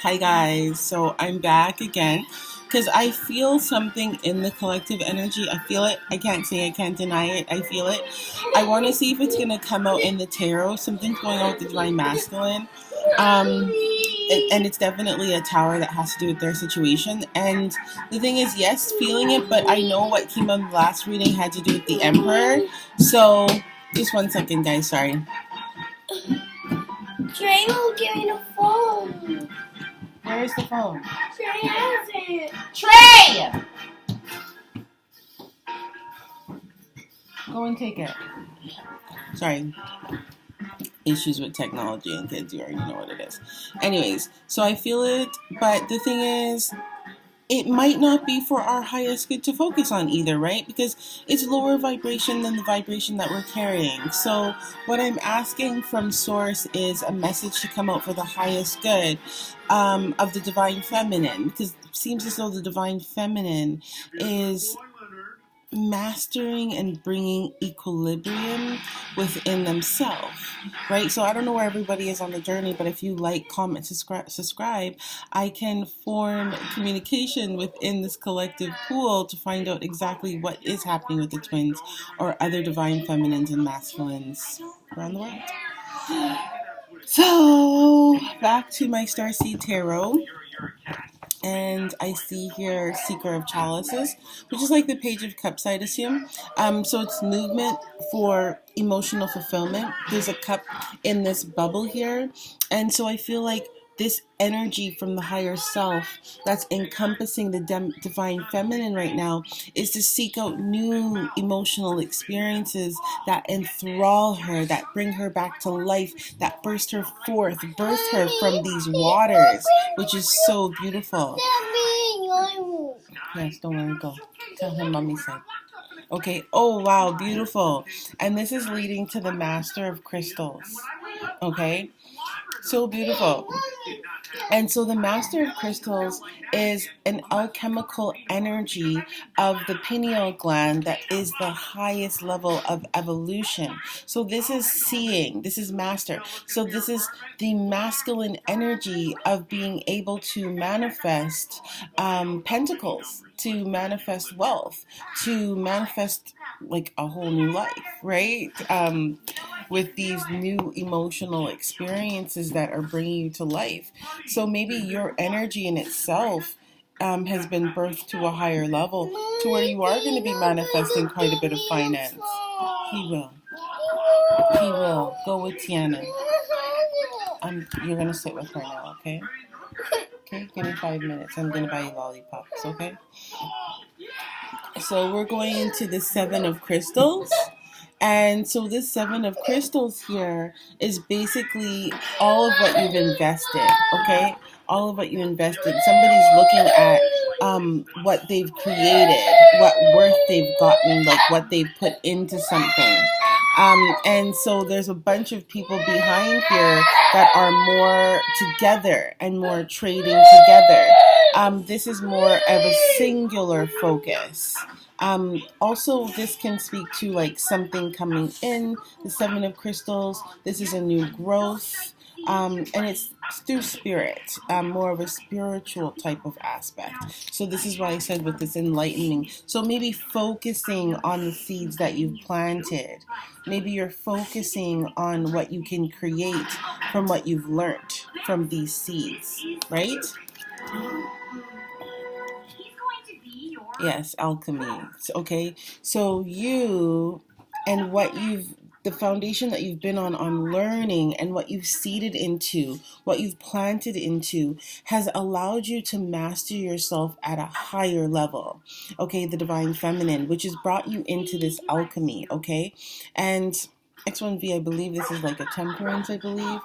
Hi guys, so I'm back again because I feel something in the collective energy. I feel it. I can't say I can't deny it. I feel it. I want to see if it's going to come out in the tarot. Something's going on with the divine masculine. And it's definitely a tower that has to do with their situation. And the thing is, yes, feeling it, but I know what came on the last reading had to do with the emperor. So just 1 second, guys. Sorry. Trey will give me the phone. Where is the phone? Trey has it. Trey! Go and take it. Sorry. Issues with technology and kids, you already know what it is. Anyways, so I feel it, but the thing is, it might not be for our highest good to focus on either, right? Because it's lower vibration than the vibration that we're carrying. So what I'm asking from Source is a message to come out for the highest good of the divine feminine, because it seems as though the divine feminine is mastering and bringing equilibrium within themselves, right? So I don't know where everybody is on the journey, but if you like, comment, subscribe, I can form communication within this collective pool to find out exactly what is happening with the twins or other divine feminines and masculines around the world. So back to my Starseed Tarot. And I see here Seeker of Chalices, which is like the Page of Cups, I'd assume. So it's movement for emotional fulfillment. There's a cup in this bubble here. And so I feel like this energy from the higher self that's encompassing the divine feminine right now is to seek out new emotional experiences that enthrall her, that bring her back to life, that burst her forth, birth her from these waters, which is so beautiful. Yes, don't worry, go. Tell him mommy said. Okay, oh wow, beautiful. And this is leading to the Master of Crystals. Okay, so beautiful. And so the Master of Crystals is an alchemical energy of the pineal gland that is the highest level of evolution. So this is seeing, this is master. So this is the masculine energy of being able to manifest pentacles, to manifest wealth, to manifest like a whole new life, right? With these new emotional experiences that are bringing you to life. So maybe your energy in itself has been birthed to a higher level to where you are going to be manifesting quite a bit of finance. He will. He will. Go with Tiana. You're going to sit with her now, okay? Okay, give me 5 minutes. I'm going to buy you lollipops, okay? So we're going into the Seven of Crystals. And so this Seven of Crystals here is basically all of what you've invested, okay? All of what you invested. Somebody's looking at what they've created, what worth they've gotten, like what they've put into something. And so there's a bunch of people behind here that are more together and more trading together. This is more of a singular focus. Also, this can speak to like something coming in, the Seven of Crystals. This is a new growth. And it's through spirit, more of a spiritual type of aspect. So this is why I said with this enlightening. So maybe focusing on the seeds that you've planted. Maybe you're focusing on what you can create from what you've learned from these seeds, right? Yes, alchemy. Okay, so you and the foundation that you've been on learning and what you've seeded into, what you've planted into, has allowed you to master yourself at a higher level. Okay, the divine feminine, which has brought you into this alchemy. Okay, and X1V, I believe this is like a temperance, I believe.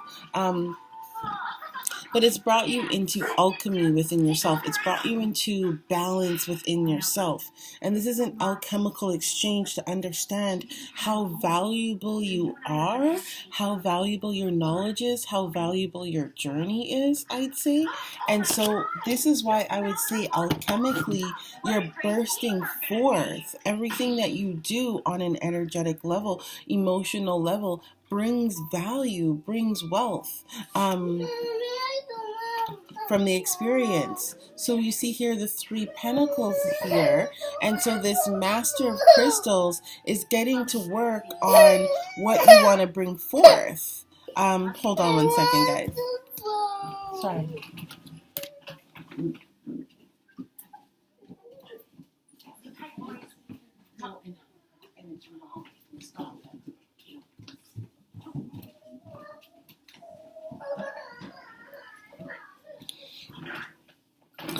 But it's brought you into alchemy within yourself. It's brought you into balance within yourself. And this is an alchemical exchange to understand how valuable you are, how valuable your knowledge is, how valuable your journey is, I'd say. And so this is why I would say alchemically, you're bursting forth everything that you do on an energetic level, emotional level, brings value, brings wealth from the experience. So you see here the 3 pentacles here. And so this master of crystals is getting to work on what you want to bring forth. Hold on one second, guys. Sorry.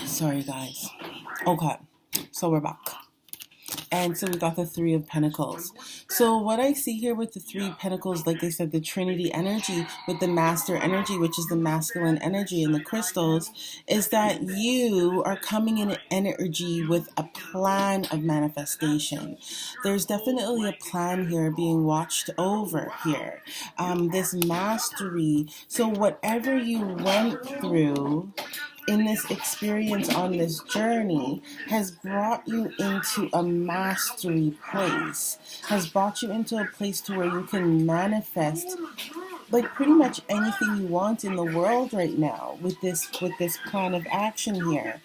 Sorry, guys. Okay, so we're back. And so we got the 3 of Pentacles. So what I see here with the 3 Pentacles, like I said, the Trinity energy with the Master energy, which is the masculine energy in the crystals, is that you are coming in energy with a plan of manifestation. There's definitely a plan here being watched over here. This mastery. So whatever you went through in this experience on this journey has brought you into a mastery place, has brought you into a place to where you can manifest like pretty much anything you want in the world right now with this plan of action here.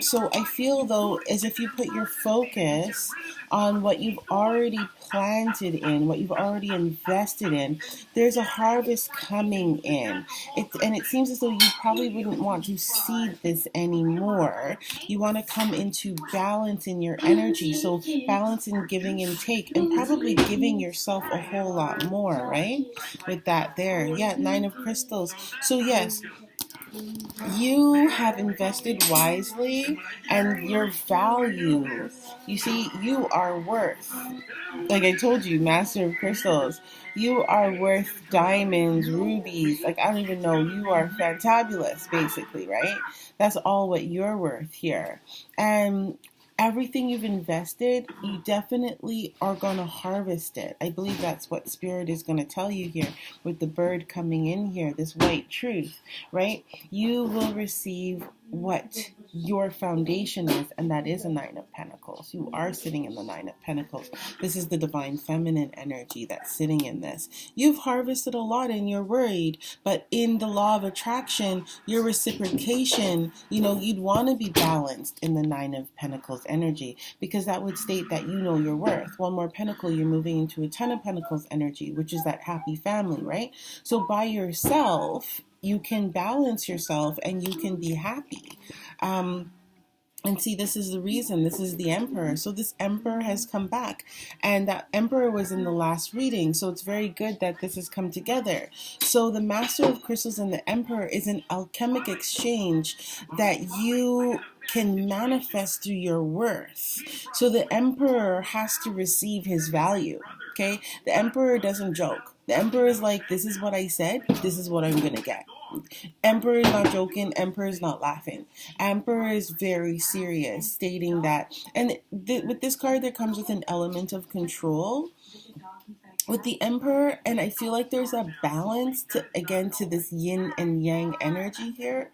So I feel though as if you put your focus on what you've already planted in, what you've already invested in, there's a harvest coming in. And it seems as though you probably wouldn't want to seed this anymore. You want to come into balance in your energy. So balance in giving and take, and probably giving yourself a whole lot more, right? With that there. Yeah, 9 of crystals. So yes, you have invested wisely and your value. You see, you are worth, like I told you, Master of Crystals, you are worth diamonds, rubies, like I don't even know, you are fantabulous, basically, right? That's all what you're worth here. And everything you've invested, you definitely are going to harvest it. I believe that's what Spirit is going to tell you here with the bird coming in here, this white truth, right? You will receive what your foundation is, and that is a 9 of Pentacles. You are sitting in the 9 of Pentacles. This is the divine feminine energy that's sitting in this. You've harvested a lot and you're worried, but in the law of attraction, your reciprocation, you'd want to be balanced in the 9 of Pentacles energy, because that would state that you know your worth. One more pentacle, you're moving into a 10 of Pentacles energy, which is that happy family, right? So by yourself, you can balance yourself and you can be happy. And see, this is the reason. This is the Emperor. So this Emperor has come back. And that Emperor was in the last reading. So it's very good that this has come together. So the Master of Crystals and the Emperor is an alchemic exchange that you can manifest through your worth. So the Emperor has to receive his value. Okay? The Emperor doesn't joke. The Emperor is like, this is what I said. This is what I'm going to get. Emperor is not joking. Emperor is not laughing. Emperor is very serious, stating that. And with this card, there comes with an element of control with the Emperor, and I feel like there's a balance to this yin and yang energy here,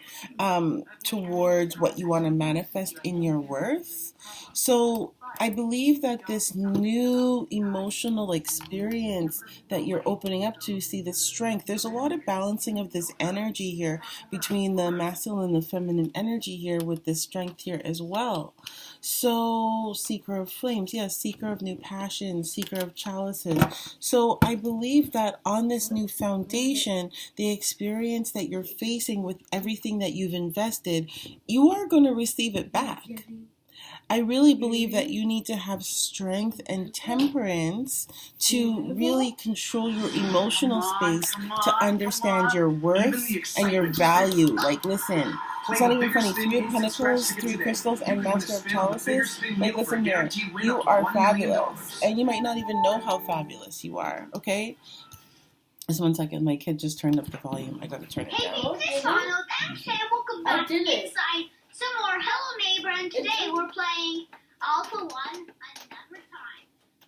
towards what you want to manifest in your worth. So I believe that this new emotional experience that you're opening up to, see the strength, there's a lot of balancing of this energy here between the masculine and the feminine energy here with this strength here as well. So seeker of flames, yes, seeker of new passions, seeker of chalices. So I believe that on this new foundation, the experience that you're facing with everything that you've invested, you are going to receive it back. I really believe that you need to have strength and temperance to really control your emotional space, to understand your worth and your value. Like, listen, it's not even funny. 3 of Pentacles, 3 crystals, and Master of Chalices. Like, listen here, you are fabulous. And you might not even know how fabulous you are, okay? Just 1 second, my kid just turned up the volume. I gotta turn it down. Hey, welcome back to Inside some more Hello Neighbor, and today we're playing Alpha 1 another time.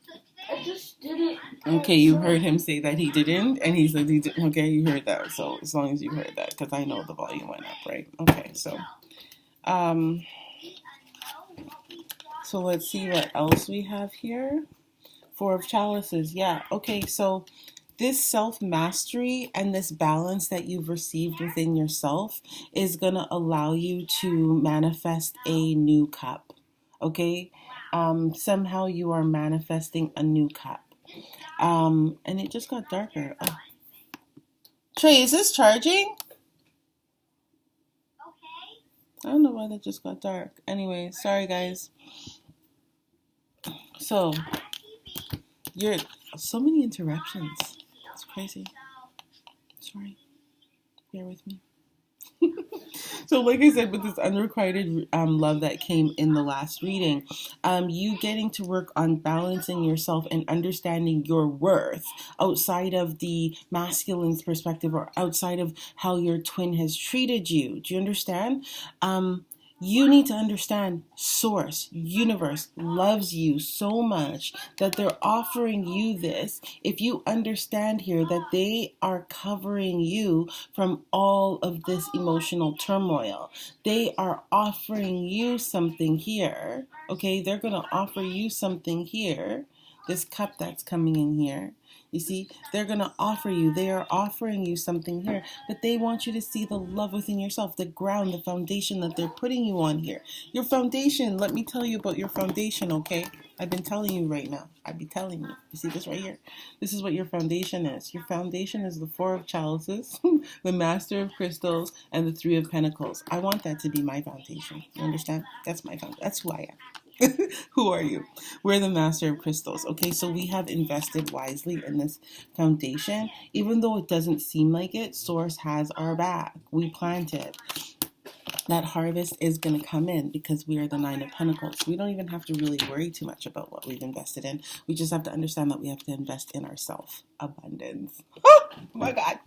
So today I just did it. Okay, you heard him say that he didn't, and he said he didn't. Okay, you heard that. So as long as you heard that, because I know the volume went up, right? Okay, so so let's see what else we have here. 4 of Chalices, yeah. Okay, so this self-mastery and this balance that you've received within yourself is going to allow you to manifest a new cup. Okay? Somehow you are manifesting a new cup. And it just got darker. Oh. Trey, is this charging? I don't know why that just got dark. Anyway, sorry guys. So, you're so many interruptions. It's crazy. Sorry. Bear with me. So like I said, with this unrequited love that came in the last reading, you getting to work on balancing yourself and understanding your worth outside of the masculine's perspective or outside of how your twin has treated you. Do you understand? You need to understand source, universe loves you so much that they're offering you this. If you understand here that they are covering you from all of this emotional turmoil, they are offering you something here. Okay, they're going to offer you something here. This cup that's coming in here. You see, they are offering you something here, but they want you to see the love within yourself, the ground, the foundation that they're putting you on here. Your foundation, let me tell you about your foundation, okay? I've been telling you right now. I've been telling you. You see this right here? This is what your foundation is. Your foundation is the Four of Chalices, the Master of Crystals, and the Three of Pentacles. I want that to be my foundation. You understand? That's my foundation. That's who I am. Who are you? We're the Master of Crystals. Okay, so we have invested wisely in this foundation. Even though it doesn't seem like it, Source has our back. We planted. That harvest is going to come in because we are the Nine of Pentacles. We don't even have to really worry too much about what we've invested in. We just have to understand that we have to invest in ourselves. Abundance. Oh my God.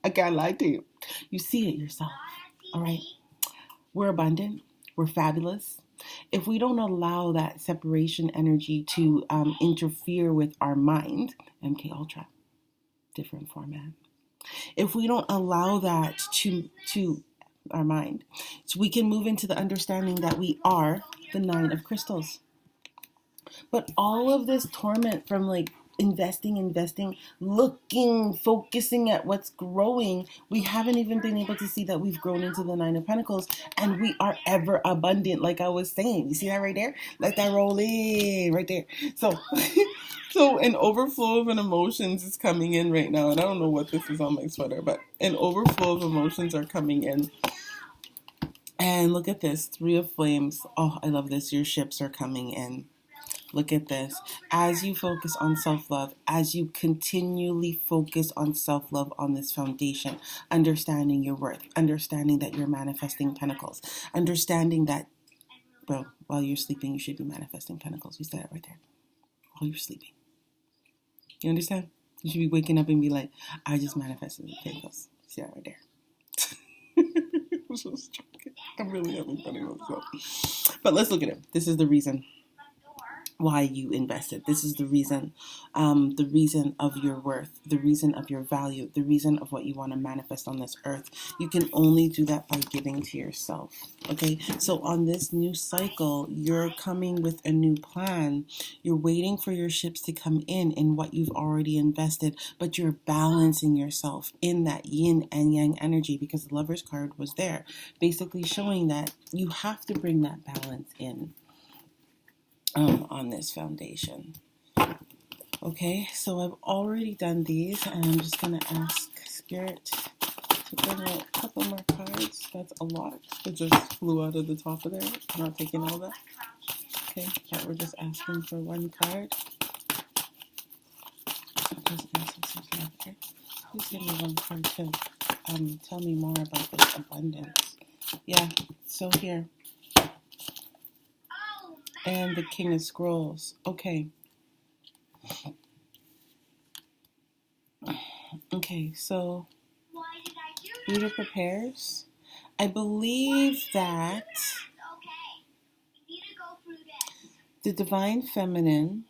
I can't lie to you. You see it yourself. All right. We're abundant. We're fabulous. If we don't allow that separation energy to interfere with our mind, MK Ultra, different format. If we don't allow that to our mind, so we can move into the understanding that we are the Nine of Crystals. But all of this torment from like investing, looking, focusing at what's growing, we haven't even been able to see that we've grown into the Nine of Pentacles and we are ever abundant, like I was saying. You see that right there? Let that roll in right there. So an overflow of emotions is coming in right now. And I don't know what this is on my sweater, but an overflow of emotions are coming in. And look at this, Three of Flames. Oh, I love this. Your ships are coming in. Look at this. As you focus on self-love, as you continually focus on self-love on this foundation, understanding your worth, understanding that you're manifesting pentacles, understanding that, bro, while you're sleeping, you should be manifesting pentacles. You said it right there. While you're sleeping. You understand? You should be waking up and be like, I just manifested pentacles. See that right there. I'm so joking. I'm really having fun with myself. But let's look at it. This is the reason why you invested. This is the reason of your worth, the reason of your value, the reason of what you want to manifest on this earth. You can only do that by giving to yourself. Okay, so on this new cycle, you're coming with a new plan. You're waiting for your ships to come in what you've already invested, but you're balancing yourself in that yin and yang energy because the Lover's card was there, basically showing that you have to bring that balance in. On this foundation. Okay, so I've already done these and I'm just going to ask Spirit to bring out a couple more cards. That's a lot. It just flew out of the top of there. I'm not taking all that. Okay, but we're just asking for one card. Please give me one card to tell me more about this abundance. Yeah, so here. And the King of Scrolls. Okay. Okay, so Buddha prepares. I believe that the Divine Feminine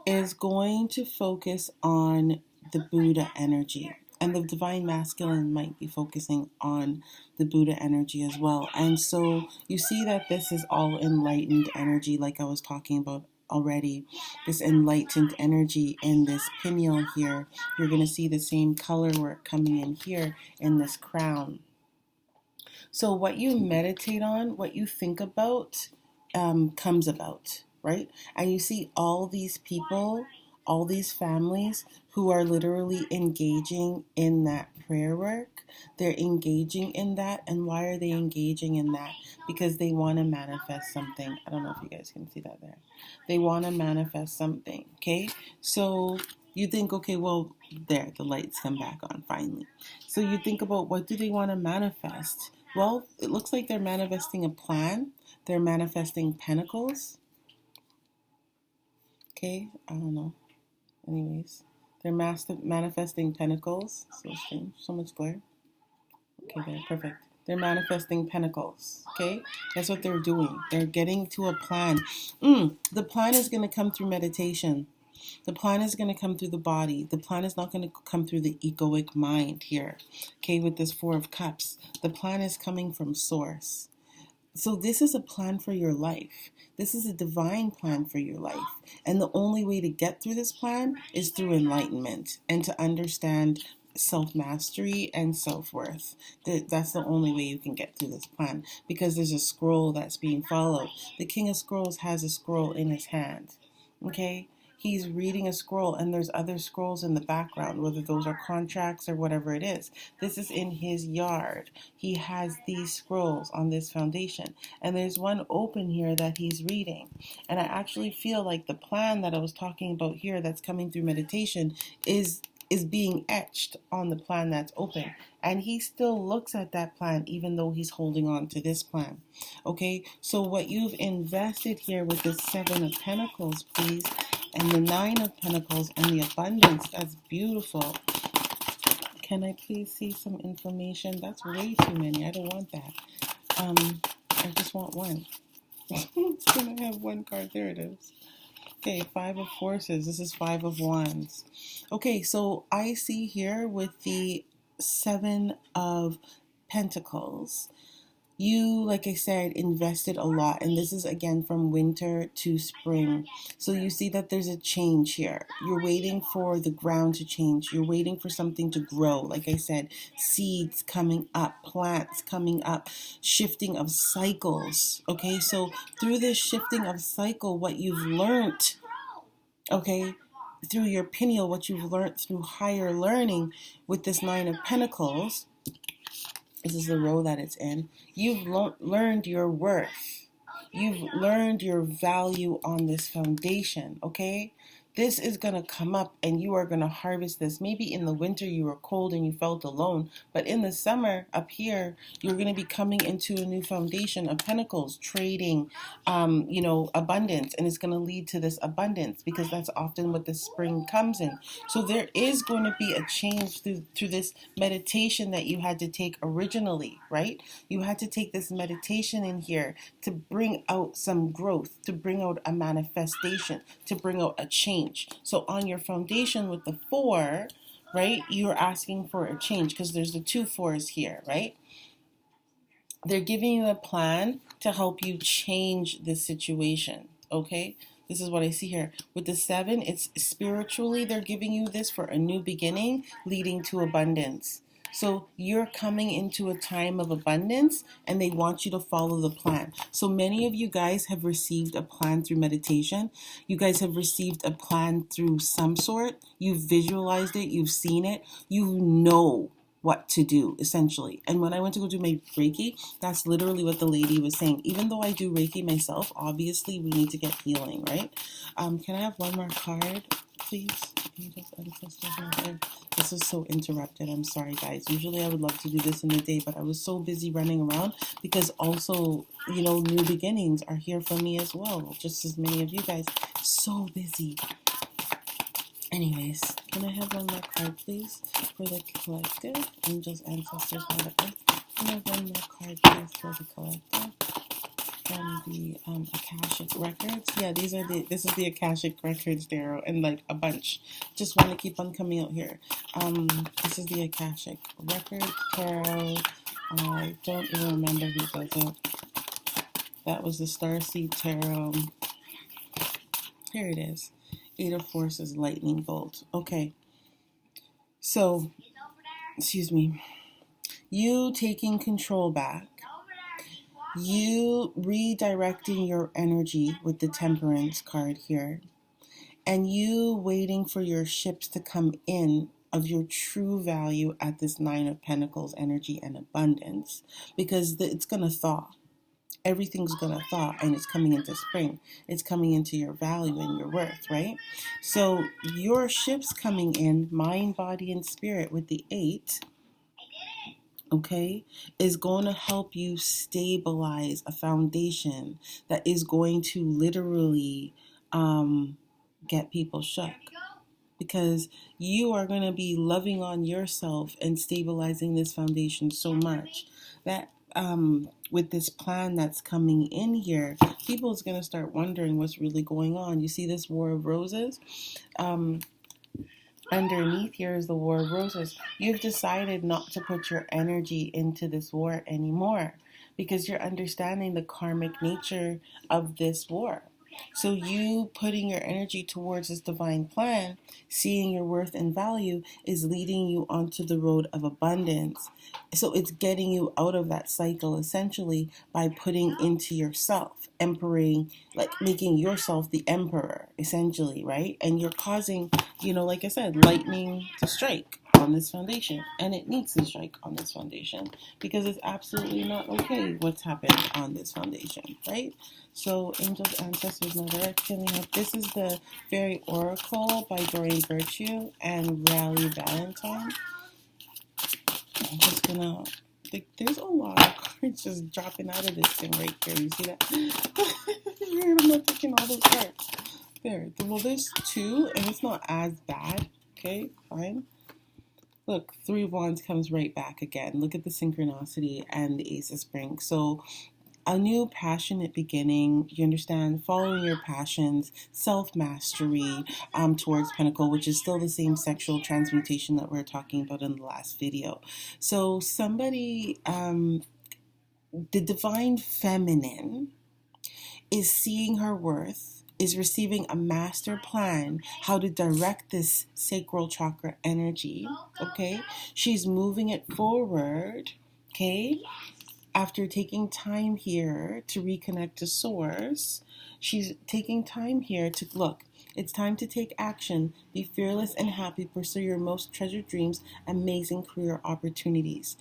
is going to focus on the Buddha energy. And the Divine Masculine might be focusing on the Buddha energy as well. And so you see that this is all enlightened energy like I was talking about already, this enlightened energy in this pineal here. You're going to see the same color work coming in here in this crown. So what you meditate on, what you think about, comes about, right? And you see all these people, all these families who are literally engaging in that prayer work. They're engaging in that. And why are they engaging in that? Because they want to manifest something. I don't know if you guys can see that there. They want to manifest something, okay? So you think, okay, well, there, the lights come back on finally. So you think about, what do they want to manifest? Well, it looks like they're manifesting a plan. They're manifesting pentacles. Okay, I don't know. Anyways, they're manifesting pentacles. So strange, so much glare. Okay, there, perfect. They're manifesting pentacles. Okay, that's what they're doing. They're getting to a plan. The plan is going to come through meditation. The plan is going to come through the body. The plan is not going to come through the egoic mind here. Okay, with this Four of Cups. The plan is coming from Source. So this is a plan for your life. This is a divine plan for your life. And the only way to get through this plan is through enlightenment and to understand self-mastery and self-worth. That's the only way you can get through this plan, because there's a scroll that's being followed. The King of Scrolls has a scroll in his hand. Okay? He's reading a scroll, and there's other scrolls in the background, whether those are contracts or whatever it is. This is in his yard. He has these scrolls on this foundation, and there's one open here that he's reading. And I actually feel like the plan that I was talking about here that's coming through meditation is being etched on the plan that's open. And he still looks at that plan even though he's holding on to this plan. Okay, so what you've invested here with the Seven of Pentacles, please, and the Nine of Pentacles and the abundance, that's beautiful. Can I please see some information? That's way too many. I don't want that. I just want one. Can I have one card? There it is. Okay, Five of Forces. This is Five of Wands. Okay, so I see here with the Seven of Pentacles, you, like I said, invested a lot, and this is again from winter to spring. So you see that there's a change here. You're waiting for the ground to change. You're waiting for something to grow. Like I said, seeds coming up, plants coming up, shifting of cycles. Okay, so through this shifting of cycle, what you've learned, okay, through your pineal, what you've learned through higher learning with this Nine of Pentacles, this is the row that it's in. You've learned your worth. You've learned your value on this foundation, okay? This is going to come up and you are going to harvest this. Maybe in the winter you were cold and you felt alone, but in the summer up here, you're going to be coming into a new foundation of pentacles, trading, abundance, and it's going to lead to this abundance because that's often what the spring comes in. So there is going to be a change through this meditation that you had to take originally, right? You had to take this meditation in here to bring out some growth, to bring out a manifestation, to bring out a change. So on your foundation with the Four, right, you're asking for a change because there's the two fours here, right? They're giving you a plan to help you change the situation, okay? This is what I see here. With the Seven, it's spiritually, they're giving you this for a new beginning leading to abundance. So you're coming into a time of abundance and they want you to follow the plan. So many of you guys have received a plan through meditation. You guys have received a plan through some sort. You've visualized it. You've seen it. You know what to do, essentially. And when I went to go do my Reiki, that's literally what the lady was saying. Even though I do Reiki myself, obviously we need to get healing, right? Can I have one more card, please? This is so interrupted. I'm sorry, guys. Usually I would love to do this in the day, but I was so busy running around because also, new beginnings are here for me as well. Just as many of you guys. So busy. Anyways, can I have one more card, please, for the collective? Angels, ancestors, Mother Earth. Can I have one more card, please, for the collective? From the Akashic Records. Yeah, this is the Akashic Records, Darrow, and like a bunch. Just want to keep on coming out here. This is the Akashic Records, Tarot. I don't even remember who does it. That was the Starseed Tarot. Here it is. Eight of Forces, lightning bolt. Okay. So, excuse me. You taking control back. You redirecting your energy with the Temperance card here. And you waiting for your ships to come in of your true value at this Nine of Pentacles energy and abundance. Because it's going to thaw. Everything's going to thaw and it's coming into spring. It's coming into your value and your worth, right? So your ships coming in, mind, body, and spirit with the 8, okay, is going to help you stabilize a foundation that is going to literally get people shook. Because you are going to be loving on yourself and stabilizing this foundation so much that with this plan that's coming in here, people's going to start wondering what's really going on. You see this War of Roses? Underneath here is the War of Roses. You've decided not to put your energy into this war anymore because you're understanding the karmic nature of this war. So you putting your energy towards this divine plan, seeing your worth and value, is leading you onto the road of abundance. So it's getting you out of that cycle essentially by putting into yourself, empowering, like making yourself the emperor essentially, right? And you're causing, like I said, lightning to strike on this foundation, and it needs to strike on this foundation because it's absolutely not okay what's happened on this foundation, right? So angels, ancestors, Mother Earth, healing up. This is the Fairy Oracle by Doreen Virtue and Raleigh Valentine. I'm just gonna, there's a lot of cards just dropping out of this thing right here. You see that? I'm not taking all those cards. There. Well, there's 2, and it's not as bad. Okay, fine. Look, 3 of Wands comes right back again. Look at the synchronicity and the Ace of Spring. So a new passionate beginning, you understand, following your passions, self-mastery towards Pentacle, which is still the same sexual transmutation that we were talking about in the last video. So somebody, the divine feminine is seeing her worth, is receiving a master plan how to direct this sacral chakra energy, okay? She's moving it forward, okay? After taking time here to reconnect to source, she's taking time here to look. It's time to take action. Be fearless and happy. Pursue your most treasured dreams, amazing career opportunities.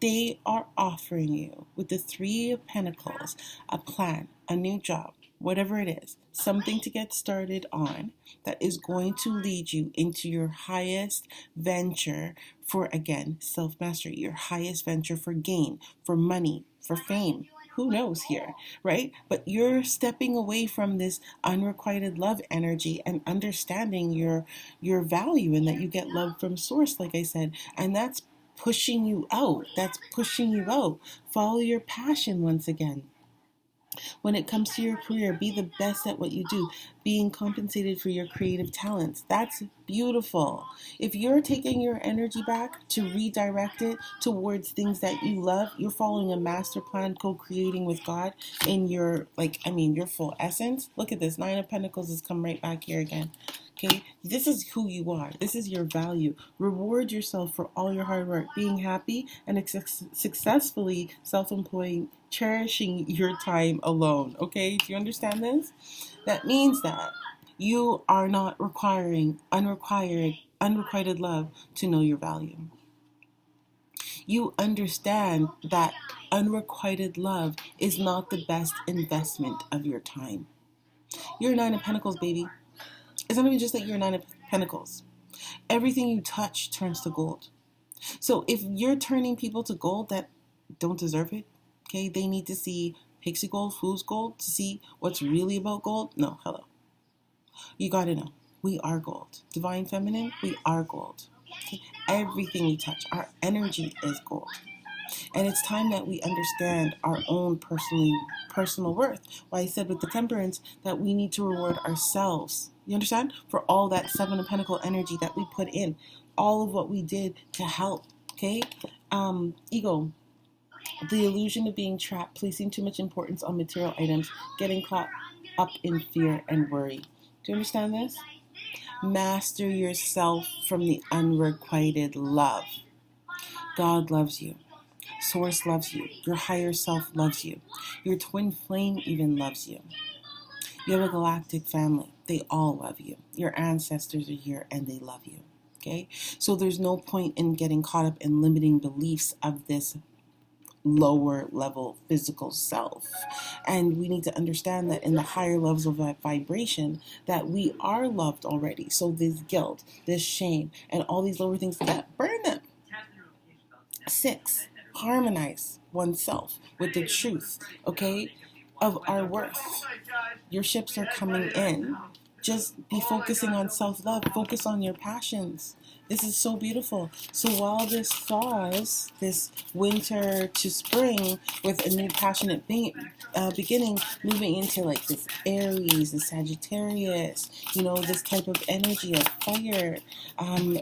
They are offering you, with the 3 of Pentacles, a plan, a new job, whatever it is, something to get started on that is going to lead you into your highest venture for, again, self-mastery, your highest venture for gain, for money, for fame. Who knows here, right? But you're stepping away from this unrequited love energy and understanding your value and that you get love from source, like I said, and that's pushing you out. That's pushing you out. Follow your passion once again. When it comes to your career, be the best at what you do, being compensated for your creative talents. That's beautiful. If you're taking your energy back to redirect it towards things that you love, you're following a master plan, co-creating with God in your, your full essence. Look at this. 9 of Pentacles has come right back here again. Okay, this is who you are. This is your value. Reward yourself for all your hard work, being happy and successfully self-employed, cherishing your time alone. Okay, do you understand this? That means that you are not requiring unrequited love to know your value. You understand that unrequited love is not the best investment of your time. You're 9 of Pentacles, baby. It's not even just that you're 9 of Pentacles. Everything you touch turns to gold. So if you're turning people to gold that don't deserve it, okay, they need to see pixie gold, fool's gold to see what's really about gold. No, hello. You gotta know, we are gold. Divine feminine, we are gold. Okay? Everything we touch, our energy is gold. And it's time that we understand our own personal worth. Why I said with the Temperance that we need to reward ourselves. You understand? For all that 7 of Pentacle energy that we put in. All of what we did to help. Okay? Ego. The illusion of being trapped, placing too much importance on material items, getting caught up in fear and worry. Do you understand this? Master yourself from the unrequited love. God loves you. Source loves you. Your higher self loves you. Your twin flame even loves you. You have a galactic family. They all love you. Your ancestors are here and they love you. Okay? So there's no point in getting caught up in limiting beliefs of this lower level physical self. And we need to understand that in the higher levels of that vibration, that we are loved already. So this guilt, this shame, and all these lower things, that burn them. 6, harmonize oneself with the truth, okay, of our worth. Your ships are coming in. Just be focusing on self-love. Focus on your passions. This is so beautiful. So while this thaws, this winter to spring, with a new passionate beginning, moving into like this Aries, the Sagittarius, this type of energy of fire,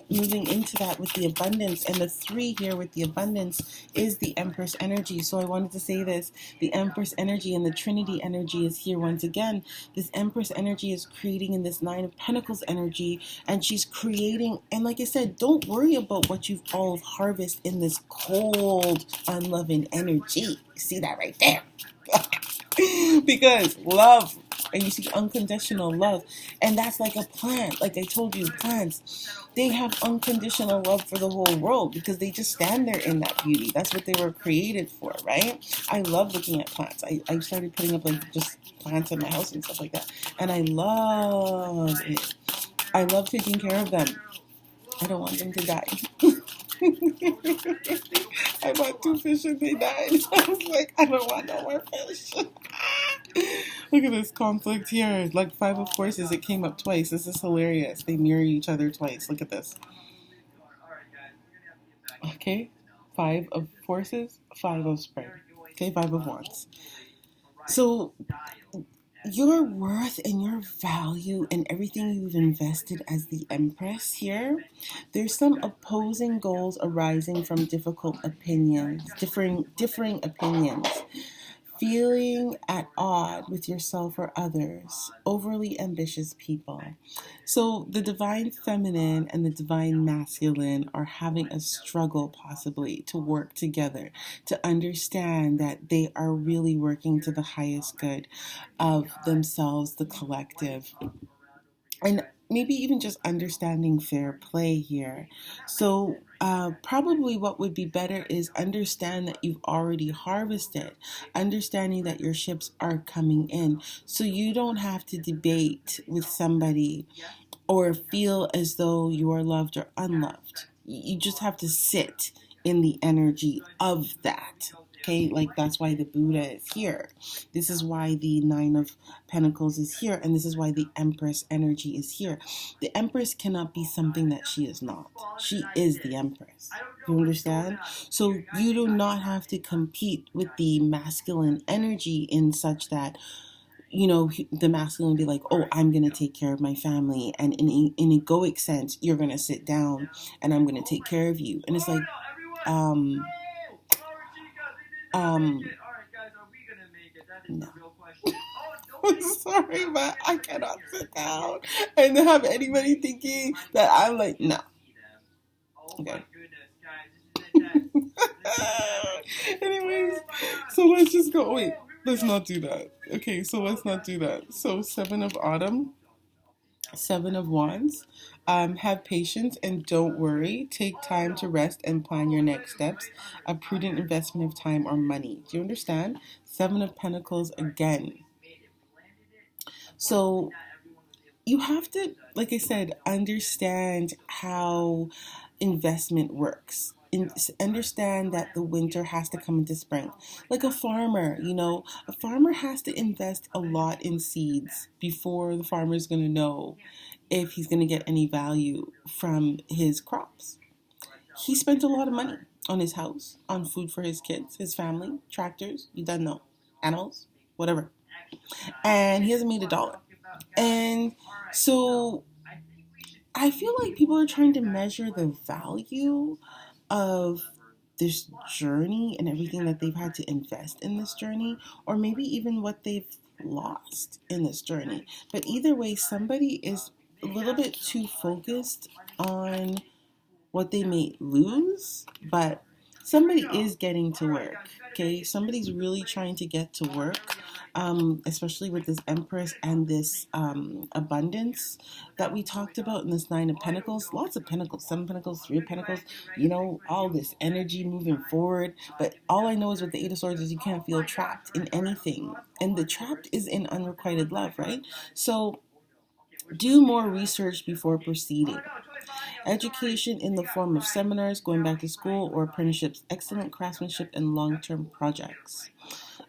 moving into that with the abundance. And the 3 here with the abundance is the Empress energy. So I wanted to say this. The Empress energy and the Trinity energy is here once again. This Empress energy is creating in this 9 of Pentacles energy, and she's creating, and like I said, don't worry about what you've all harvested in this cold, unloving energy. See that right there? Because love, and you see unconditional love, and that's like a plant. Like I told you, plants, they have unconditional love for the whole world because they just stand there in that beauty. That's what they were created for, right? I love looking at plants. I started putting up like just plants in my house and stuff like that, and I love it. I love taking care of them. I don't want them to die. I bought 2 fish and they died. I was like, I don't want no more fish. Look at this conflict here. Like 5 of Forces, it came up twice. This is hilarious. They mirror each other twice. Look at this. Okay, 5 of Forces, 5 of Spring. Okay, 5 of Wands. So your worth and your value and everything you've invested as the Empress here, there's some opposing goals arising from difficult opinions, differing opinions, feeling at odds with yourself or others, overly ambitious people. So the divine feminine and the divine masculine are having a struggle possibly to work together, to understand that they are really working to the highest good of themselves, the collective. And maybe even just understanding fair play here. So probably what would be better is understand that you've already harvested, understanding that your ships are coming in. So you don't have to debate with somebody or feel as though you are loved or unloved. You just have to sit in the energy of that. Okay, like that's why the Buddha is here. This is why the 9 of Pentacles is here, and this is why the Empress energy is here. The Empress cannot be something that she is not. She is the Empress. You understand? So you do not have to compete with the masculine energy in such that the masculine be like, oh, I'm going to take care of my family. And in egoic sense, you're going to sit down and I'm going to take care of you. And it's like, no. I'm sorry, but I cannot sit down and have anybody thinking that I'm like, no. Okay. Anyways, so let's just go. Wait, let's not do that. Okay, so let's not do that. So 7 of Autumn, 7 of Wands. Have patience and don't worry. Take time to rest and plan your next steps. A prudent investment of time or money. Do you understand? 7 of Pentacles again. So you have to, like I said, understand how investment works. Understand that the winter has to come into spring. Like a farmer, a farmer has to invest a lot in seeds before the farmer is going to know if he's going to get any value from his crops. He spent a lot of money on his house, on food for his kids, his family, tractors, you don't know, animals, whatever. And he hasn't made $1. And so I feel like people are trying to measure the value of this journey and everything that they've had to invest in this journey, or maybe even what they've lost in this journey. But either way, somebody is a little bit too focused on what they may lose, but somebody is getting to work. Okay, somebody's really trying to get to work, especially with this Empress and this abundance that we talked about in this Nine of Pentacles. Lots of Pentacles, 7 Pentacles, 3 of Pentacles, all this energy moving forward. But all I know is with the Eight of Swords is you can't feel trapped in anything. And the trapped is in unrequited love, right? So do more research before proceeding. Education in the form of seminars, going back to school, or apprenticeships, excellent craftsmanship, and long-term projects.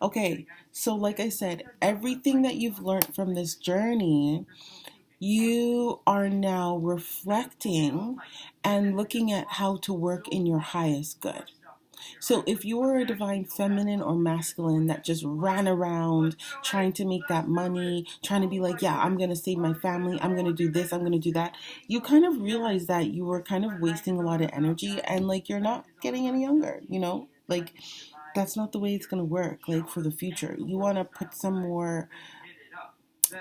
Okay, so like I said, everything that you've learned from this journey, you are now reflecting and looking at how to work in your highest good. So if you were a divine feminine or masculine that just ran around trying to make that money, trying to be like, yeah, I'm going to save my family, I'm going to do this, I'm going to do that, you kind of realize that you were kind of wasting a lot of energy and like you're not getting any younger, Like that's not the way it's going to work, like for the future. You want to put some more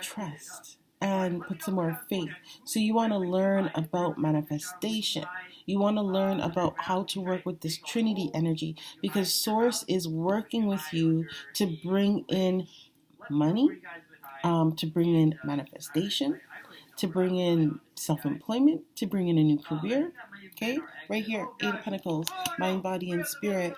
trust and put some more faith. So you want to learn about manifestation. You want to learn about how to work with this Trinity energy because Source is working with you to bring in money, to bring in manifestation, to bring in self-employment, to bring in a new career. Okay, right here, Eight of Pentacles, mind, body, and spirit.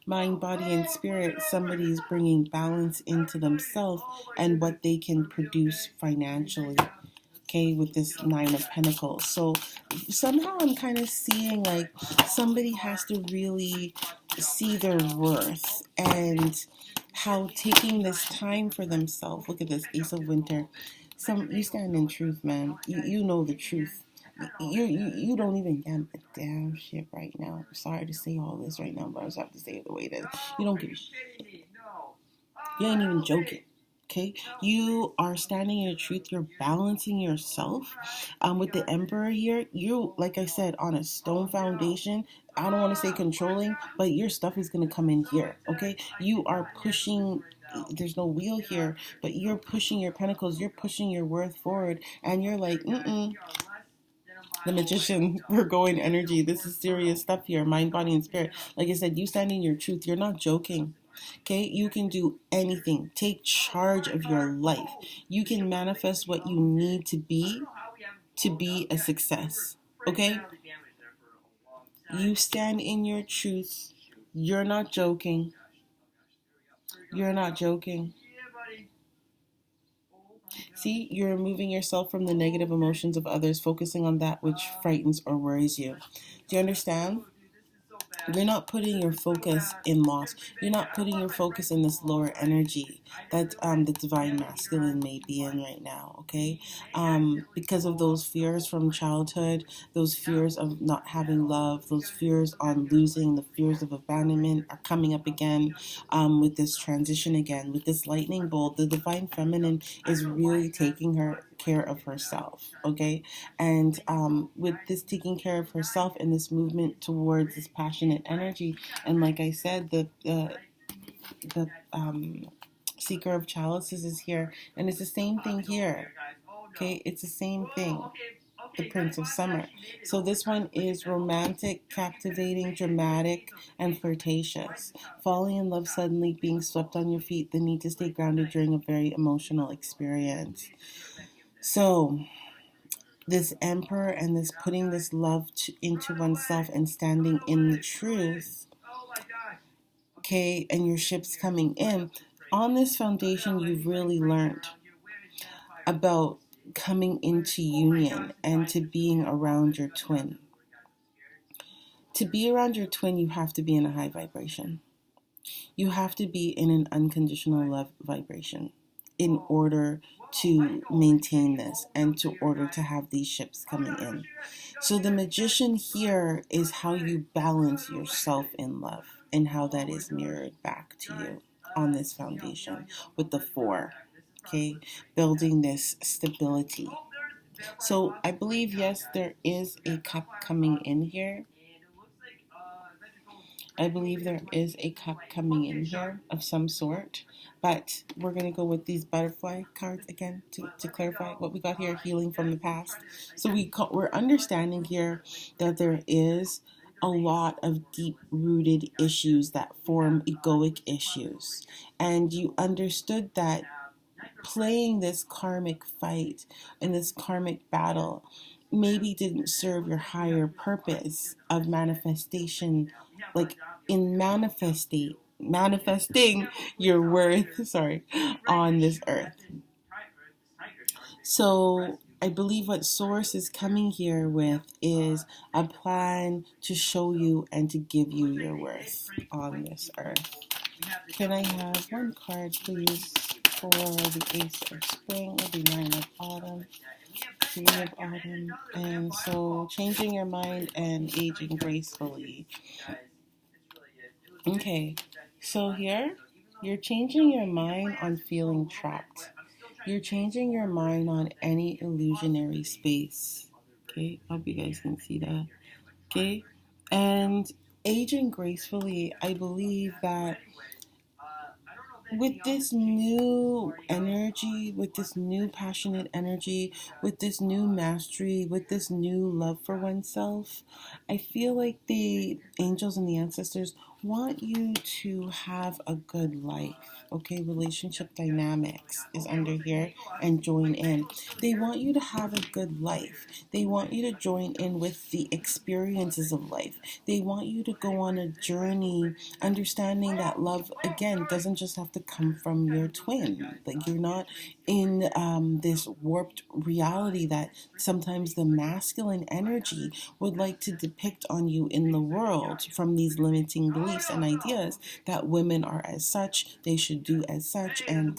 Mind, body, and spirit, somebody's bringing balance into themselves and what they can produce financially, okay, with this Nine of Pentacles. So somehow I'm kind of seeing like somebody has to really see their worth and how taking this time for themselves. Look at this Ace of Winter. You stand in truth, man. You know the truth. You don't even get a damn shit right now. I'm sorry to say all this right now, but I just have to say it the way it is. You don't give a shit. You ain't even joking. Okay, you are standing in your truth. You're balancing yourself. With the Emperor here, you, like I said, on a stone foundation. I don't want to say controlling, but your stuff is going to come in here. Okay, you are pushing. There's no wheel here, but you're pushing your pentacles. You're pushing your worth forward, and you're like, the Magician, we're going energy. This is serious stuff here. Mind, body, and spirit. Like I said, you stand in your truth. You're not joking. Okay, you can do anything. Take charge of your life. You can manifest what you need to be a success. Okay, you stand in your truth. You're not joking. You're not joking. See, you're removing yourself from the negative emotions of others, focusing on that which frightens or worries you. Do you understand? You're not putting your focus in loss. You're not putting your focus in this lower energy that the divine masculine may be in right now, okay? Because of those fears from childhood, those fears of not having love, those fears on losing, the fears of abandonment are coming up again with this transition again. With this lightning bolt, the divine feminine is really taking care of herself, okay? And with this taking care of herself and this movement towards this passionate energy, and like I said, the Seeker of Chalices is here, and it's the same thing here, okay? It's the same thing. The Prince of Summer. So this one is romantic, captivating, dramatic, and flirtatious. Falling in love suddenly, being swept on your feet, the need to stay grounded during a very emotional experience. So this Emperor and this putting this love into oneself and standing in the truth, okay, and your ship's coming in. On this foundation, you've really learned about coming into union and to being around your twin. To be around your twin, you have to be in a high vibration. You have to be in an unconditional love vibration in order to maintain this and to order to have these ships coming in. So the Magician here is how you balance yourself in love and how that is mirrored back to you on this foundation with the Four, okay, building this stability. So I believe, yes, there is a cup coming in here. I believe there is a cup coming in here of some sort, but we're going to go with these butterfly cards again to clarify what we got here, healing from the past. So we're understanding here that there is a lot of deep-rooted issues that form egoic issues. And you understood that playing this karmic fight and this karmic battle maybe didn't serve your higher purpose of manifestation, like in manifesting your worth, on this earth. So I believe what Source is coming here with is a plan to show you and to give you your worth on this earth. Can I have one card, please, for the Ace of Spring, the Nine of Autumn, Three of Autumn, and so changing your mind and aging gracefully. Okay, so here, you're changing your mind on feeling trapped. You're changing your mind on any illusionary space. Okay, I hope you guys can see that. Okay, and aging gracefully, I believe that with this new energy, with this new passionate energy, with this new mastery, with this new love for oneself, I feel like the angels and the ancestors want you to have a good life. Okay, relationship dynamics is under here and join in. They want you to have a good life. They want you to join in with the experiences of life. They want you to go on a journey, understanding that love, again, doesn't just have to come from your twin. Like, you're not in this warped reality that sometimes the masculine energy would like to depict on you in the world from these limiting beliefs and ideas that women are as such, they should do as such, and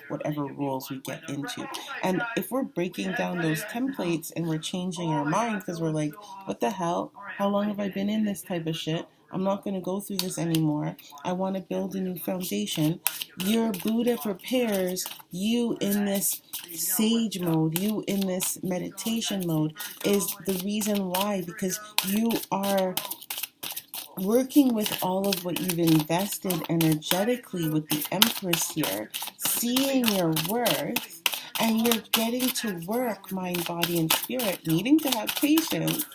whatever rules we get into. And if we're breaking down those templates and we're changing our minds because we're like, what the hell? How long have I been in this type of shit? I'm not going to go through this anymore. I want to build a new foundation. Your Buddha prepares you in this sage mode, you in this meditation mode, is the reason why, because you are working with all of what you've invested energetically with the Empress here, seeing your worth, and you're getting to work mind, body, and spirit, needing to have patience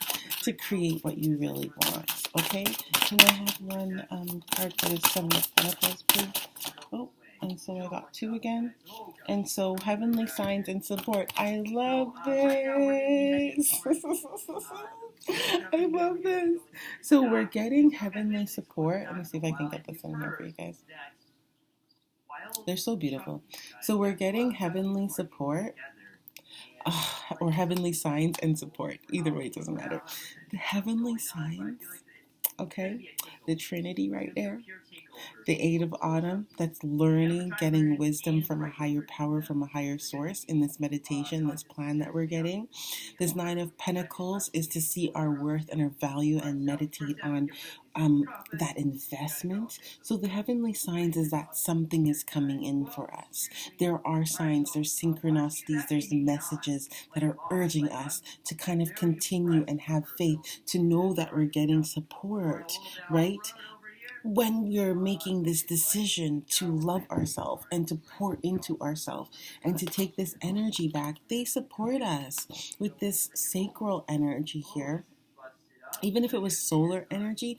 to create what you really want. Okay? Can I have one card for the Seven of Pentacles, please? Oh, and so I got two again. And so heavenly signs and support. I love this. I love this. So we're getting heavenly support. Let me see if I can get this in here for you guys. They're so beautiful. So we're getting heavenly support. Or heavenly signs and support. Either way, it doesn't matter. The heavenly signs, okay? The Trinity right there. The Eight of Autumn, that's learning, getting wisdom from a higher power, from a higher source in this meditation, this plan that we're getting. This Nine of Pentacles is to see our worth and our value and meditate on that investment. So the heavenly signs is that something is coming in for us. There are signs, there's synchronicities, there's messages that are urging us to kind of continue and have faith, to know that we're getting support, right? When we're making this decision to love ourselves and to pour into ourselves and to take this energy back, they support us with this sacral energy here. Even if it was solar energy,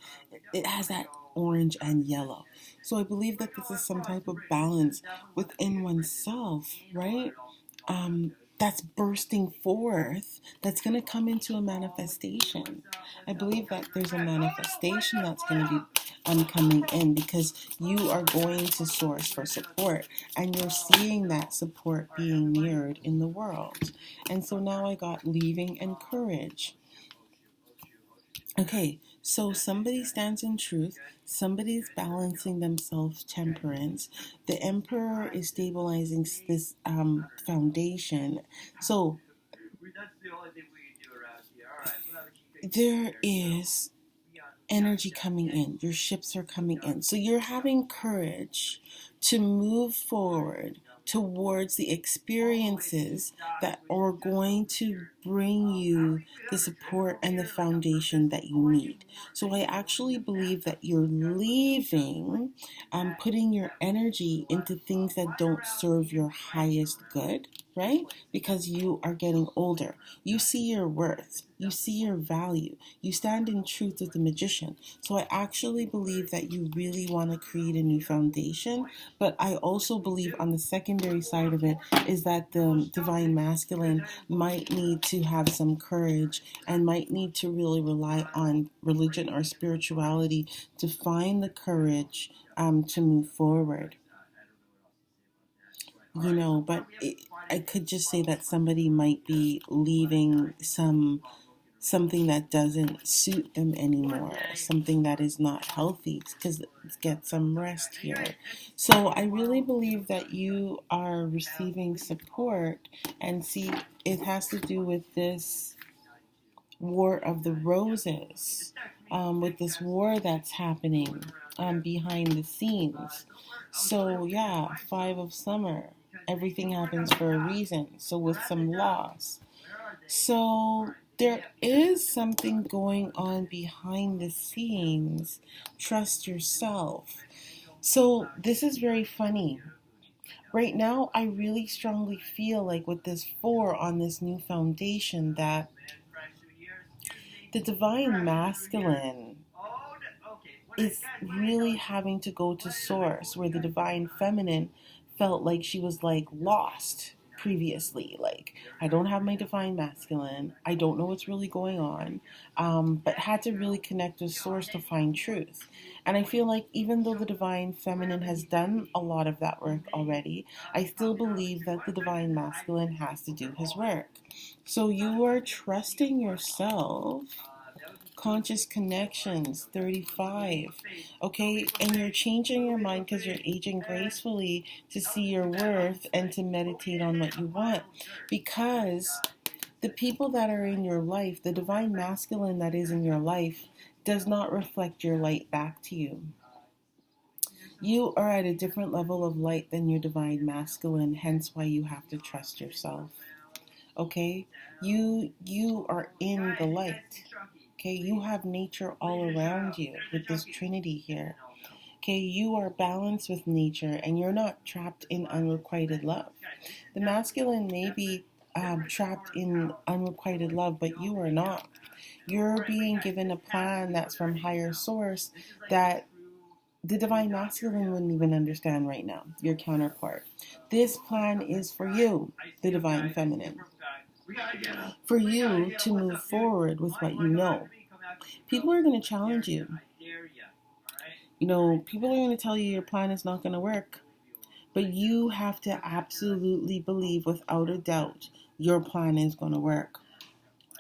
it has that orange and yellow. So I believe that this is some type of balance within oneself, right? That's bursting forth, that's going to come into a manifestation. I believe that there's a manifestation that's going to be coming in because you are going to source for support and you're seeing that support being mirrored in the world. And so now I got leaving and courage. Okay, so somebody stands in truth, somebody's balancing themselves temperance. The Emperor is stabilizing this foundation. So there is energy coming in. Your ships are coming in. So you're having courage to move forward towards the experiences that are going to bring you the support and the foundation that you need. So I actually believe that you're leaving, putting your energy into things that don't serve your highest good, right? Because you are getting older. You see your worth. You see your value. You stand in truth with the magician. So I actually believe that you really want to create a new foundation. But I also believe on the secondary side of it is that the divine masculine might need to have some courage and might need to really rely on religion or spirituality to find the courage to move forward. But I could just say that somebody might be leaving something that doesn't suit them anymore, something that is not healthy, because get some rest here. So I really believe that you are receiving support, and see, it has to do with this War of the Roses, with this war that's happening behind the scenes. So yeah, Five of Summer. Everything happens for a reason. So with some loss. So there is something going on behind the scenes. Trust yourself. So this is very funny. Right now, I really strongly feel like with this four on this new foundation that the divine masculine is really having to go to source, where the divine feminine felt like she was like lost previously. Like, I don't have my divine masculine, I don't know what's really going on, but had to really connect with source to find truth. And I feel like even though the divine feminine has done a lot of that work already, I still believe that the divine masculine has to do his work. So you are trusting yourself. Conscious connections, 35. Okay, and you're changing your mind because you're aging gracefully to see your worth and to meditate on what you want. Because the people that are in your life, the divine masculine that is in your life, does not reflect your light back to you. You are at a different level of light than your divine masculine, hence why you have to trust yourself. Okay? You are in the light. Okay, you have nature all around you with this trinity here. Okay, you are balanced with nature and you're not trapped in unrequited love. The masculine may be trapped in unrequited love, but you are not. You're being given a plan that's from higher source that the divine masculine wouldn't even understand right now, your counterpart. This plan is for you, the divine feminine. For you to move forward with what you know. People are going to challenge you. People are going to tell you your plan is not going to work. But you have to absolutely believe without a doubt your plan is going to work.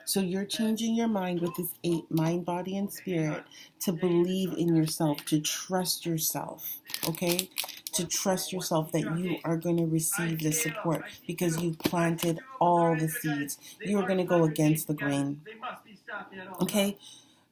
So you're changing your mind with this 8, mind, body, and spirit, to believe in yourself, to trust yourself, okay? To trust yourself that you are going to receive the support because you planted all the seeds. You're going to go against the grain, okay?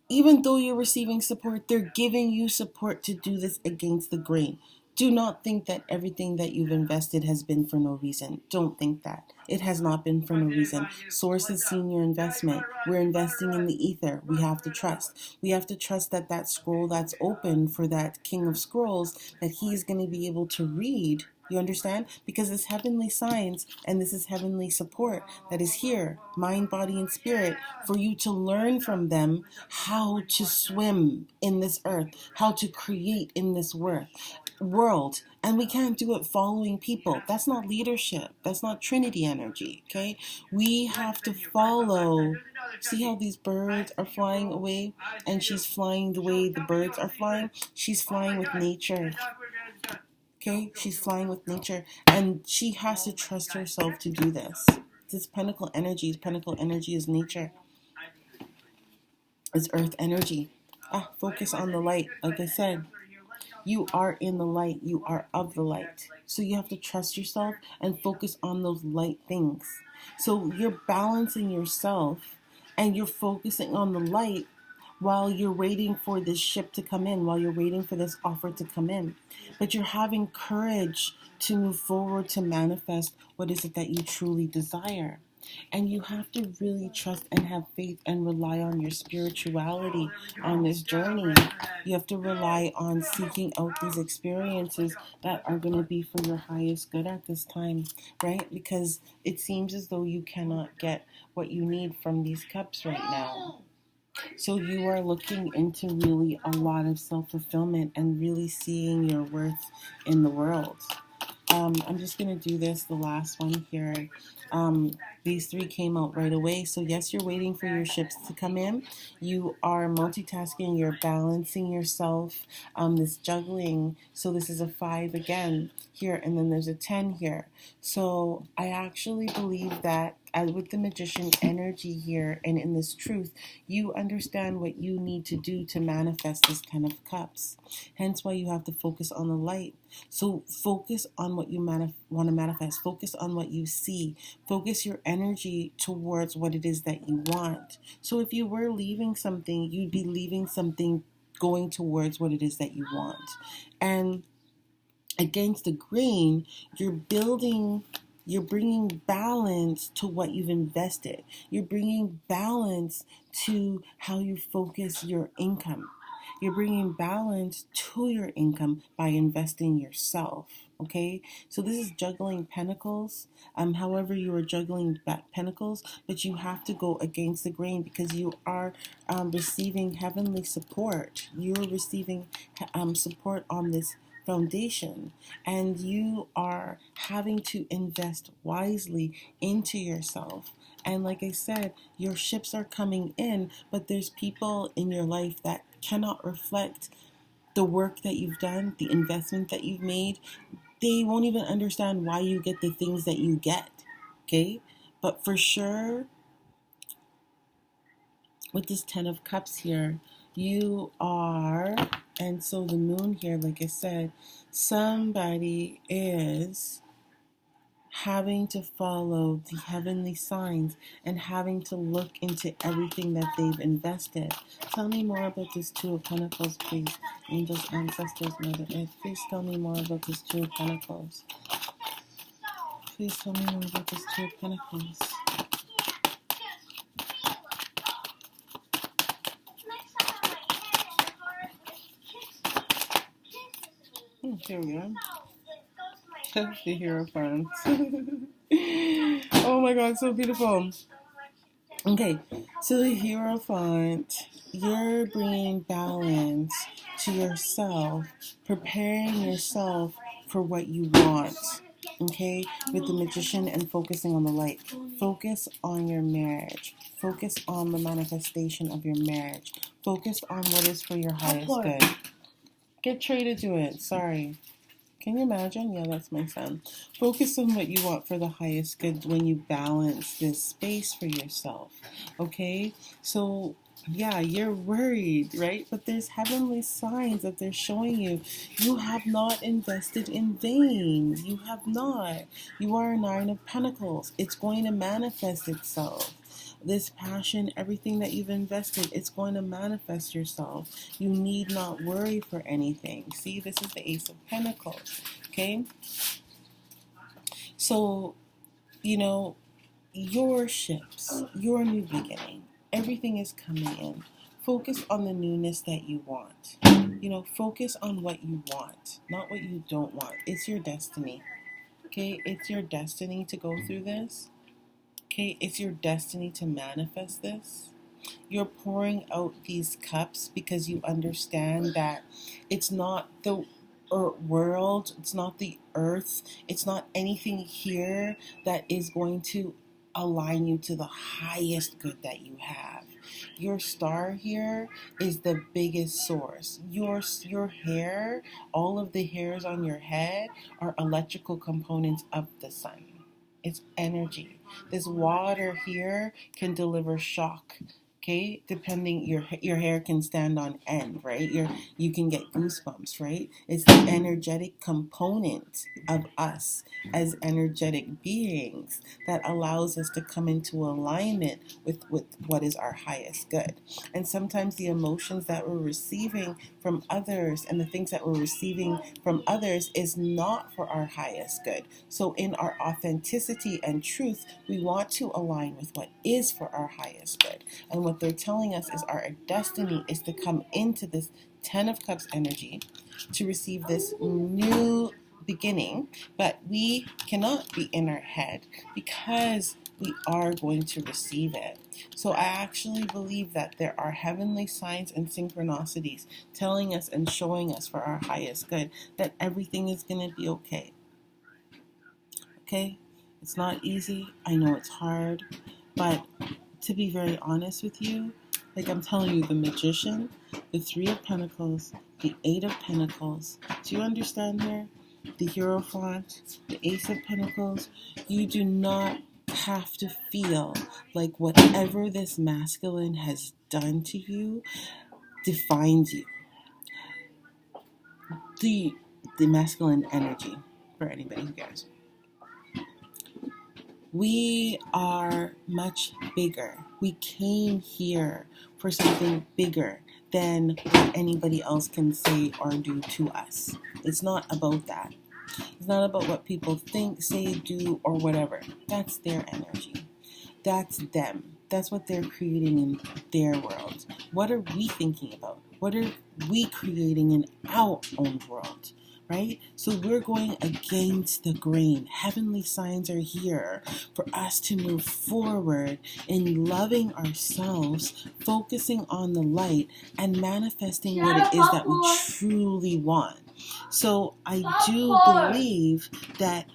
Even though you're receiving support, they're giving you support to do this against the grain. Do not think that everything that you've invested has been for no reason. Don't think that. It has not been for no reason. Source has seen your investment. We're investing in the ether. We have to trust. We have to trust that that scroll that's open for that King of Scrolls, that he's going to be able to read. You understand? Because it's heavenly science and this is heavenly support that is here, mind, body, and spirit, for you to learn from them how to swim in this earth, how to create in this world. And we can't do it following people. That's not leadership. That's not Trinity energy, okay? We have to follow. See how these birds are flying away? And she's flying the way the birds are flying? She's flying with nature. Okay, she's flying with nature, and she has to trust herself to do this. This Pentacle energy is nature. It's earth energy. Focus on the light. Like I said, you are in the light. You are of the light. So you have to trust yourself and focus on those light things. So you're balancing yourself and you're focusing on the light while you're waiting for this ship to come in, while you're waiting for this offer to come in. But you're having courage to move forward to manifest what is it that you truly desire. And you have to really trust and have faith and rely on your spirituality on this journey. You have to rely on seeking out these experiences that are going to be for your highest good at this time, right? Because it seems as though you cannot get what you need from these cups right now. So you are looking into really a lot of self-fulfillment and really seeing your worth in the world. I'm just going to do this, the last one here. These three came out right away. So yes, you're waiting for your ships to come in. You are multitasking. You're balancing yourself. This juggling. So this is a 5 again here, and then there's a 10 here. So I actually believe that with the magician energy here and in this truth, you understand what you need to do to manifest this 10 of cups. Hence why you have to focus on the light. So focus on what you want to manifest. Focus on what you see. Focus your energy towards what it is that you want. So if you were leaving something, you'd be leaving something going towards what it is that you want. And against the grain, you're bringing balance to what you've invested. You're bringing balance to how you focus your income. You're bringing balance to your income by investing yourself. Okay, so this is juggling pentacles. However, you are juggling pentacles, but you have to go against the grain because you are receiving heavenly support. You're receiving support on this foundation, and you are having to invest wisely into yourself. And like I said, your ships are coming in, but there's people in your life that cannot reflect the work that you've done, the investment that you've made. They won't even understand why you get the things that you get. Okay, but for sure, with this 10 of cups here, you are, and so the moon here, like I said, somebody is having to follow the heavenly signs and having to look into everything that they've invested. Tell me more about this 2 of Pentacles, please. Angels, ancestors, Mother Earth, please tell me more about this 2 of Pentacles. Please tell me more about this 2 of Pentacles. Here we go. The Hierophant. Oh my god, so beautiful. Okay, so the Hierophant, you're bringing balance to yourself, preparing yourself for what you want. Okay, with the Magician and focusing on the light. Focus on your marriage. Focus on the manifestation of your marriage. Focus on what is for your highest good. Get Trey to do it. Sorry. Can you imagine? Yeah, that's my son. Focus on what you want for the highest good when you balance this space for yourself. Okay? So, yeah, you're worried, right? But there's heavenly signs that they're showing you. You have not invested in vain. You have not. You are a 9 of Pentacles. It's going to manifest itself. This passion, everything that you've invested, it's going to manifest yourself. You need not worry for anything. See, this is the Ace of Pentacles. Okay? So, your ships, your new beginning, everything is coming in. Focus on the newness that you want. Focus on what you want, not what you don't want. It's your destiny. Okay? It's your destiny to go through this. Okay, it's your destiny to manifest this. You're pouring out these cups because you understand that it's not the world, it's not the earth, it's not anything here that is going to align you to the highest good that you have. Your star here is the biggest source. Your hair, all of the hairs on your head are electrical components of the sun. It's energy. This water here can deliver shock. Okay, depending, your hair can stand on end, right? You can get goosebumps, right? It's the energetic component of us as energetic beings that allows us to come into alignment with what is our highest good. And sometimes the emotions that we're receiving from others and the things that we're receiving from others is not for our highest good. So in our authenticity and truth, we want to align with what is for our highest good. And what they're telling us is our destiny is to come into this 10 of Cups energy to receive this new beginning, but we cannot be in our head because we are going to receive it. So I actually believe that there are heavenly signs and synchronicities telling us and showing us for our highest good that everything is going to be okay. Okay? It's not easy. I know it's hard, but to be very honest with you, like I'm telling you, the Magician, the Three of Pentacles, the Eight of Pentacles, do you understand here? The Hierophant, the Ace of Pentacles, you do not have to feel like whatever this masculine has done to you defines you. The masculine energy, for anybody who cares. We are much bigger. We came here for something bigger than what anybody else can say or do to us. It's not about that. It's not about what people think, say, do, or whatever. That's their energy. That's them. That's what they're creating in their world. What are we thinking about? What are we creating in our own world? Right? So we're going against the grain. Heavenly signs are here for us to move forward in loving ourselves, focusing on the light, and manifesting what it is that we truly want. So I do believe that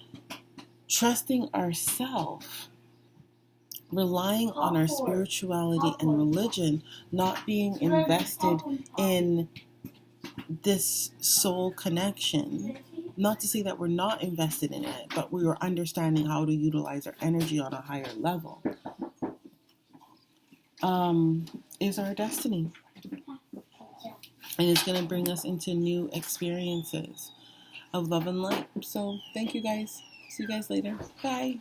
trusting ourselves, relying on our spirituality and religion, not being invested in this soul connection, not to say that we're not invested in it, but we are understanding how to utilize our energy on a higher level, is our destiny. And it's going to bring us into new experiences of love and light. So thank you guys. See you guys later. Bye.